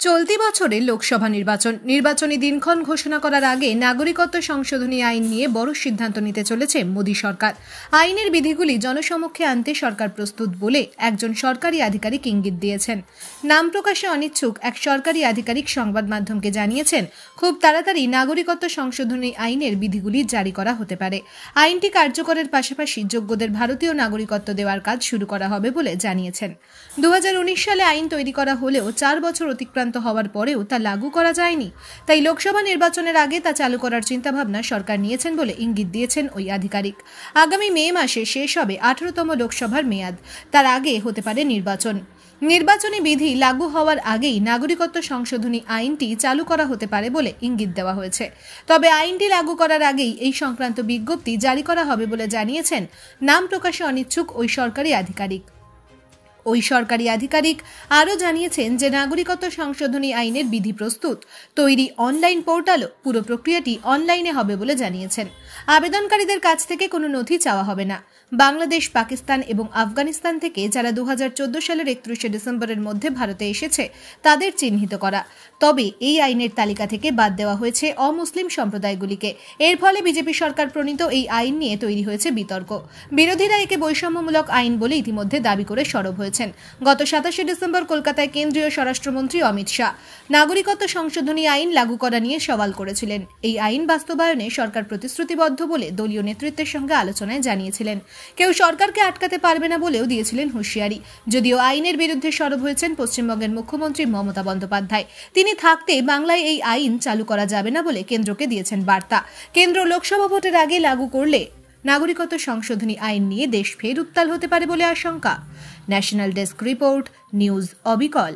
চলতি বছরে লোকসভা নির্বাচনী দিনক্ষণ ঘোষণা করার আগে নাগরিকত্ব সংশোধনী আইন নিয়ে বড় সিদ্ধান্ত নিতে চলেছে মোদী সরকার। আইনের বিধিগুলি জনসমক্ষে আনতে সরকার প্রস্তুত বলে একজন সরকারি আধিকারিক ইঙ্গিত দিয়েছেন। নাম প্রকাশে অনিচ্ছুক এক সরকারি আধিকারিক সংবাদ মাধ্যমকে জানিয়েছেন, খুব তাড়াতাড়ি নাগরিকত্ব সংশোধনী আইনের বিধিগুলি জারি করা হতে পারে। আইনটি কার্যকরের পাশাপাশি যোগ্যদের ভারতীয় নাগরিকত্ব দেওয়ার কাজ শুরু করা হবে বলে জানিয়েছেন। 2019 সালে আইন তৈরি করা হলেও 4 বছর অতিক্রান্ত হওয়ার পরেও তা লাগু করা যায়নি। তাই লোকসভা নির্বাচনের আগে তা চালু করার চিন্তাভাবনা সরকার নিয়েছেন বলে ইঙ্গিত দিয়েছেন ওই আধিকারিক। আগামী মে মাসে শেষ হবে 18তম লোকসভার মেয়াদ। তার আগে হতে পারে নির্বাচনী বিধি লাগু হওয়ার আগেই নাগরিকত্ব সংশোধনী আইনটি চালু করা হতে পারে বলে ইঙ্গিত দেওয়া হয়েছে। তবে আইনটি লাগু করার আগেই এই সংক্রান্ত বিজ্ঞপ্তি জারি করা হবে বলে জানিয়েছেন নাম প্রকাশে অনিচ্ছুক ওই সরকারি আধিকারিক। আরও জানিয়েছেন যে নাগরিকত্ব সংশোধনী আইনের বিধি প্রস্তুত, তৈরি অনলাইন পোর্টালও পুরো প্রক্রিয়াটি অনলাইনে হবে বলে জানিয়েছেন। আবেদনকারীদের কাছ থেকে কোনো নথি চাওয়া হবে না। বাংলাদেশ, পাকিস্তান এবং আফগানিস্তান থেকে যারা 2014 সালের 31শে ডিসেম্বরের মধ্যে ভারতে এসেছে তাদের চিহ্নিত করা। তবে এই আইনের তালিকা থেকে বাদ দেওয়া হয়েছে অমুসলিম সম্প্রদায়গুলিকে। এর ফলে বিজেপি সরকার প্রণীত এই আইন নিয়ে তৈরি হয়েছে বিতর্ক। বিরোধীরা একে বৈষম্যমূলক আইন বলে ইতিমধ্যে দাবি করে সরব হয়েছেন। গত 27শে ডিসেম্বর কলকাতায় কেন্দ্রীয় স্বরাষ্ট্রমন্ত্রী অমিত শাহ নাগরিকত্ব সংশোধনী আইন লাগু করা নিয়ে সওয়াল করেছিলেন। এই আইন বাস্তবায়নে সরকার প্রতিশ্রুতিবদ্ধ বলে দলীয় নেতৃত্বের সঙ্গে আলোচনায় জানিয়েছিলেন। কেউ সরকারকে আটকাতে পারবে না বলেও দিয়েছিলেন হুঁশিয়ারি। যদিও আইনের বিরুদ্ধে সরব হয়েছেন পশ্চিমবঙ্গের মুখ্যমন্ত্রী মমতা বন্দ্যোপাধ্যায়। তিনি থাকতে বাংলায় এই আইন চালু করা যাবে না বলে কেন্দ্রকে দিয়েছেন বার্তা। কেন্দ্র লোকসভা ভোটের আগে লাগু করলে নাগরিকত্ব সংশোধনী আইন নিয়ে দেশ ফের উত্তাল হতে পারে বলে আশঙ্কা। ন্যাশনাল ডেস্ক রিপোর্ট, নিউজ অবিকল।